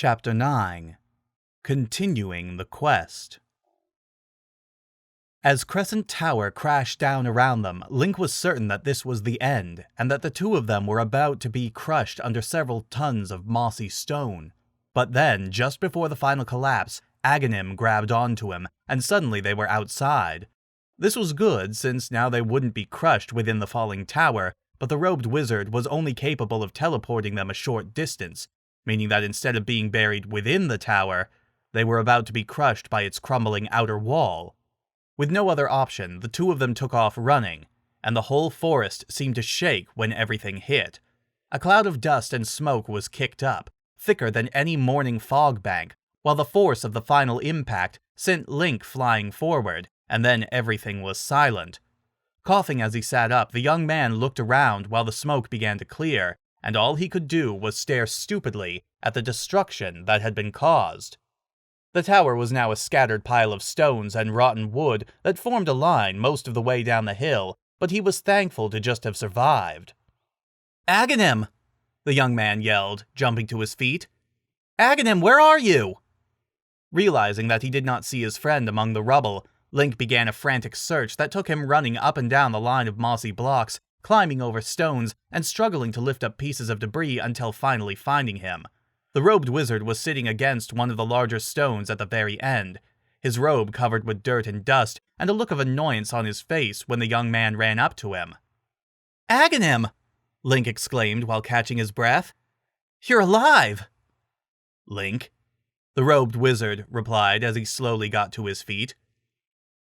Chapter 9 Continuing the Quest. As Crescent Tower crashed down around them, Link was certain that this was the end, and that the two of them were about to be crushed under several tons of mossy stone. But then, just before the final collapse, Aghanim grabbed onto him, and suddenly they were outside. This was good, since now they wouldn't be crushed within the falling tower, but the robed wizard was only capable of teleporting them a short distance, meaning that instead of being buried within the tower, they were about to be crushed by its crumbling outer wall. With no other option, the two of them took off running, and the whole forest seemed to shake when everything hit. A cloud of dust and smoke was kicked up, thicker than any morning fog bank, while the force of the final impact sent Link flying forward, and then everything was silent. Coughing as he sat up, the young man looked around while the smoke began to clear, and all he could do was stare stupidly at the destruction that had been caused. The tower was now a scattered pile of stones and rotten wood that formed a line most of the way down the hill, but he was thankful to just have survived. "Aghanim!" the young man yelled, jumping to his feet. "Aghanim, where are you?" Realizing that he did not see his friend among the rubble, Link began a frantic search that took him running up and down the line of mossy blocks, climbing over stones, and struggling to lift up pieces of debris until finally finding him. The robed wizard was sitting against one of the larger stones at the very end, his robe covered with dirt and dust, and a look of annoyance on his face when the young man ran up to him. "Aghanim!" Link exclaimed while catching his breath. "You're alive!" "Link?" the robed wizard replied as he slowly got to his feet.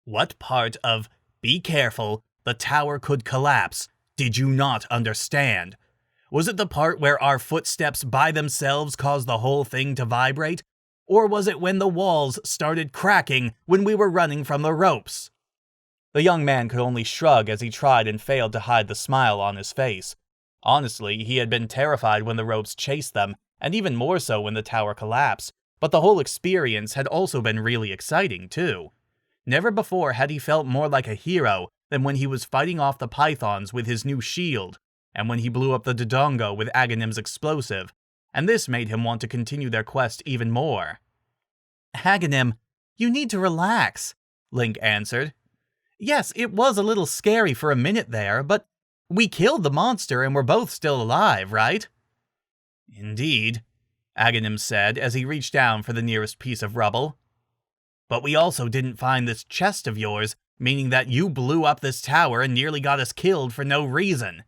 "What part of 'be careful, the tower could collapse' did you not understand? Was it the part where our footsteps by themselves caused the whole thing to vibrate? Or was it when the walls started cracking when we were running from the ropes?" The young man could only shrug as he tried and failed to hide the smile on his face. Honestly, he had been terrified when the ropes chased them, and even more so when the tower collapsed, but the whole experience had also been really exciting, too. Never before had he felt more like a hero than when he was fighting off the pythons with his new shield, and when he blew up the Dodongo with Aghanim's explosive, and this made him want to continue their quest even more. "Aghanim, you need to relax," Link answered. "Yes, it was a little scary for a minute there, but we killed the monster and we're both still alive, right?" "Indeed," Aghanim said as he reached down for the nearest piece of rubble. "But we also didn't find this chest of yours, meaning that you blew up this tower and nearly got us killed for no reason.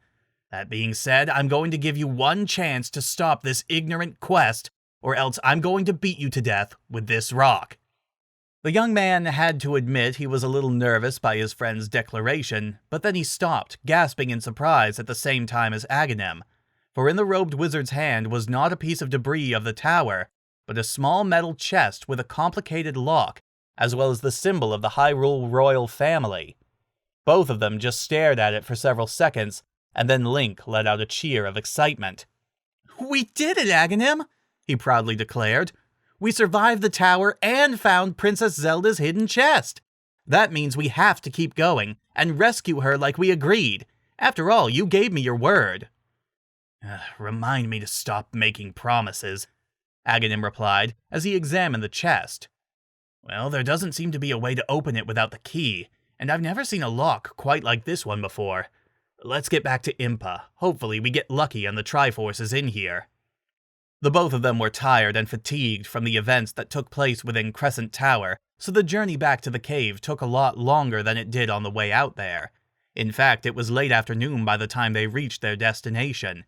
That being said, I'm going to give you one chance to stop this ignorant quest, or else I'm going to beat you to death with this rock." The young man had to admit he was a little nervous by his friend's declaration, but then he stopped, gasping in surprise at the same time as Aghanim, for in the robed wizard's hand was not a piece of debris of the tower, but a small metal chest with a complicated lock, as well as the symbol of the Hyrule royal family. Both of them just stared at it for several seconds, and then Link let out a cheer of excitement. "We did it, Aghanim!" he proudly declared. "We survived the tower and found Princess Zelda's hidden chest. That means we have to keep going and rescue her like we agreed. After all, you gave me your word." "Remind me to stop making promises," Aghanim replied as he examined the chest. "Well, there doesn't seem to be a way to open it without the key, and I've never seen a lock quite like this one before. Let's get back to Impa. Hopefully we get lucky and the Triforce is in here." The both of them were tired and fatigued from the events that took place within Crescent Tower, so the journey back to the cave took a lot longer than it did on the way out there. In fact, it was late afternoon by the time they reached their destination.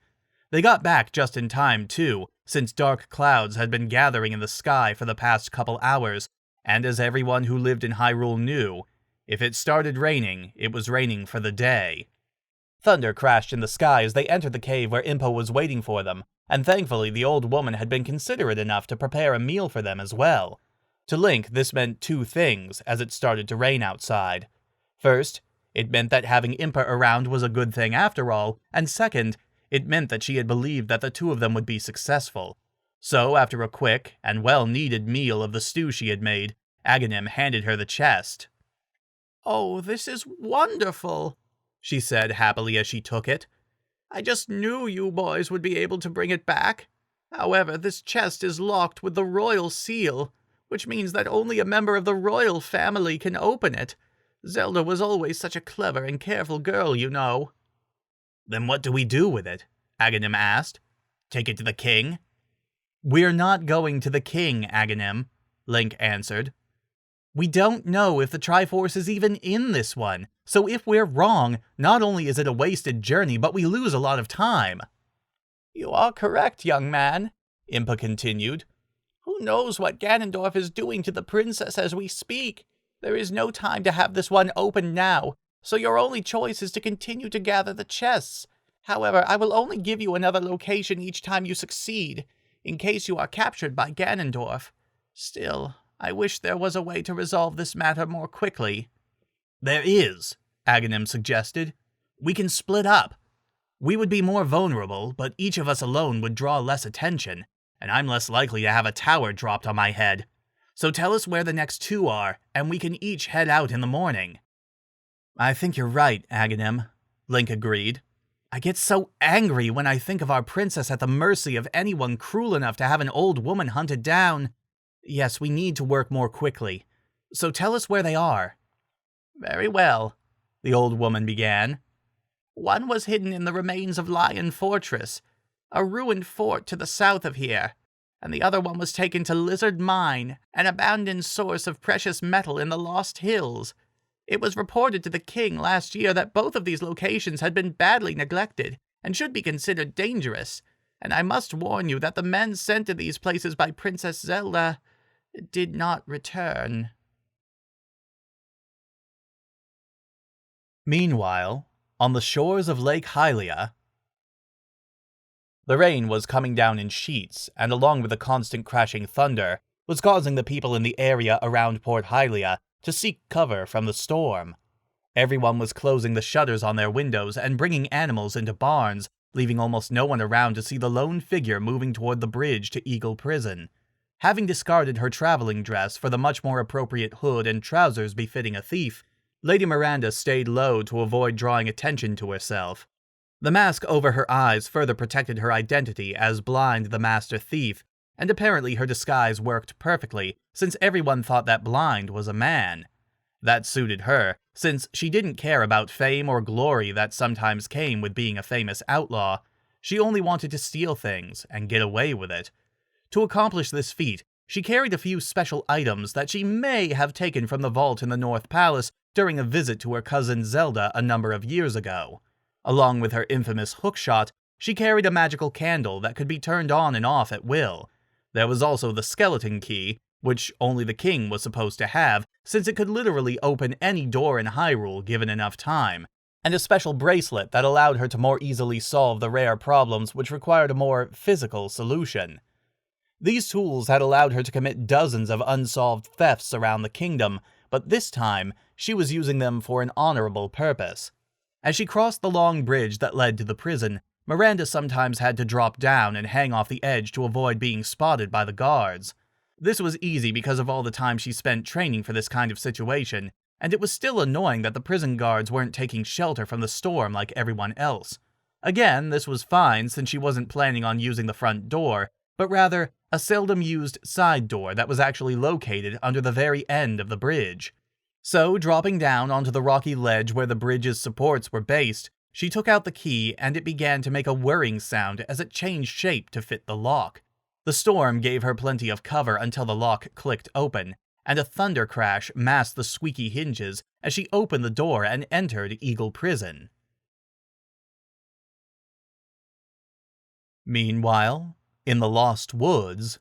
They got back just in time, too, since dark clouds had been gathering in the sky for the past couple hours, and as everyone who lived in Hyrule knew, if it started raining, it was raining for the day. Thunder crashed in the sky as they entered the cave where Impa was waiting for them, and thankfully the old woman had been considerate enough to prepare a meal for them as well. To Link, this meant two things as it started to rain outside. First, it meant that having Impa around was a good thing after all, and second, it meant that she had believed that the two of them would be successful. So, after a quick and well-needed meal of the stew she had made, Aghanim handed her the chest. "Oh, this is wonderful," she said happily as she took it. "I just knew you boys would be able to bring it back." However, this chest is locked with the royal seal, which means that only a member of the royal family can open it. Zelda was always such a clever and careful girl, you know." "Then what do we do with it?" Aghanim asked. "Take it to the king?" "We're not going to the king, Aghanim," Link answered. "We don't know if the Triforce is even in this one, so if we're wrong, not only is it a wasted journey, but we lose a lot of time." "You are correct, young man," Impa continued. "Who knows what Ganondorf is doing to the princess as we speak? There is no time to have this one open now, so your only choice is to continue to gather the chests. However, I will only give you another location each time you succeed, in case you are captured by Ganondorf. Still, I wish there was a way to resolve this matter more quickly." "There is," Aghanim suggested. "We can split up. We would be more vulnerable, but each of us alone would draw less attention, and I'm less likely to have a tower dropped on my head. So tell us where the next two are, and we can each head out in the morning." "I think you're right, Aghanim," Link agreed. "I get so angry when I think of our princess at the mercy of anyone cruel enough to have an old woman hunted down. Yes, we need to work more quickly. So tell us where they are." "Very well," the old woman began. "One was hidden in the remains of Lion Fortress, a ruined fort to the south of here, and the other one was taken to Lizard Mine, an abandoned source of precious metal in the Lost Hills. It was reported to the king last year that both of these locations had been badly neglected and should be considered dangerous, and I must warn you that the men sent to these places by Princess Zelda did not return." Meanwhile, on the shores of Lake Hylia, the rain was coming down in sheets, and along with the constant crashing thunder, was causing the people in the area around Port Hylia to seek cover from the storm. Everyone was closing the shutters on their windows and bringing animals into barns, leaving almost no one around to see the lone figure moving toward the bridge to Eagle Prison. Having discarded her traveling dress for the much more appropriate hood and trousers befitting a thief, Lady Miranda stayed low to avoid drawing attention to herself. The mask over her eyes further protected her identity as Blind the Master Thief, and apparently her disguise worked perfectly, since everyone thought that Blind was a man. That suited her, since she didn't care about fame or glory that sometimes came with being a famous outlaw. She only wanted to steal things and get away with it. To accomplish this feat, she carried a few special items that she may have taken from the vault in the North Palace during a visit to her cousin Zelda a number of years ago. Along with her infamous hookshot, she carried a magical candle that could be turned on and off at will. There was also the skeleton key, which only the king was supposed to have, since it could literally open any door in Hyrule given enough time, and a special bracelet that allowed her to more easily solve the rare problems which required a more physical solution. These tools had allowed her to commit dozens of unsolved thefts around the kingdom, but this time, she was using them for an honorable purpose. As she crossed the long bridge that led to the prison, Miranda sometimes had to drop down and hang off the edge to avoid being spotted by the guards. This was easy because of all the time she spent training for this kind of situation, and it was still annoying that the prison guards weren't taking shelter from the storm like everyone else. Again, this was fine since she wasn't planning on using the front door, but rather a seldom-used side door that was actually located under the very end of the bridge. So, dropping down onto the rocky ledge where the bridge's supports were based, she took out the key and it began to make a whirring sound as it changed shape to fit the lock. The storm gave her plenty of cover until the lock clicked open, and a thunder crash masked the squeaky hinges as she opened the door and entered Eagle Prison. Meanwhile, in the Lost Woods,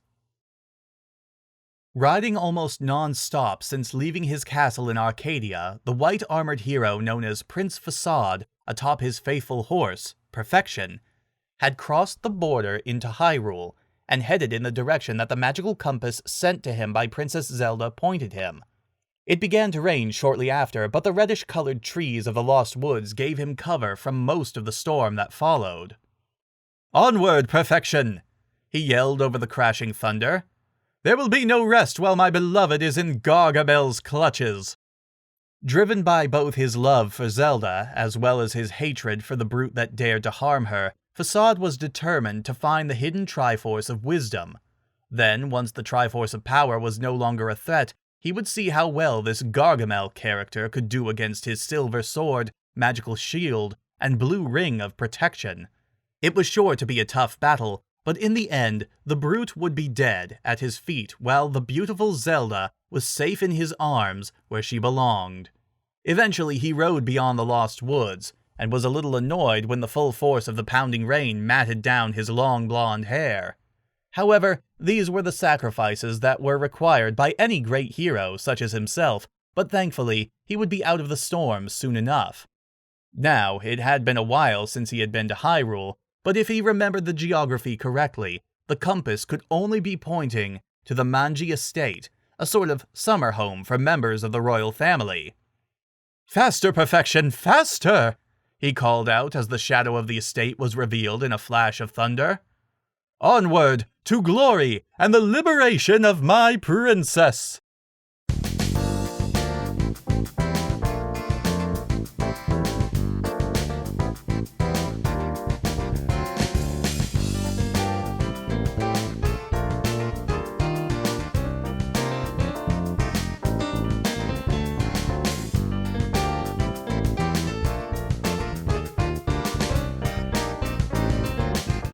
riding almost non-stop since leaving his castle in Arcadia, the white-armored hero known as Prince Facade, atop his faithful horse, Perfection, had crossed the border into Hyrule and headed in the direction that the magical compass sent to him by Princess Zelda pointed him. It began to rain shortly after, but the reddish-colored trees of the Lost Woods gave him cover from most of the storm that followed. "Onward, Perfection!" he yelled over the crashing thunder. "There will be no rest while my beloved is in Gargamel's clutches." Driven by both his love for Zelda, as well as his hatred for the brute that dared to harm her, Facade was determined to find the hidden Triforce of Wisdom. Then, once the Triforce of Power was no longer a threat, he would see how well this Gargamel character could do against his silver sword, magical shield, and blue ring of protection. It was sure to be a tough battle, but in the end, the brute would be dead at his feet while the beautiful Zelda was safe in his arms where she belonged. Eventually, he rode beyond the Lost Woods, and was a little annoyed when the full force of the pounding rain matted down his long blonde hair. However, these were the sacrifices that were required by any great hero such as himself, but thankfully, he would be out of the storm soon enough. Now, it had been a while since he had been to Hyrule, but if he remembered the geography correctly, the compass could only be pointing to the Manji estate, a sort of summer home for members of the royal family. "Faster, Perfection, faster!" he called out as the shadow of the estate was revealed in a flash of thunder. "Onward, to glory and the liberation of my princess!"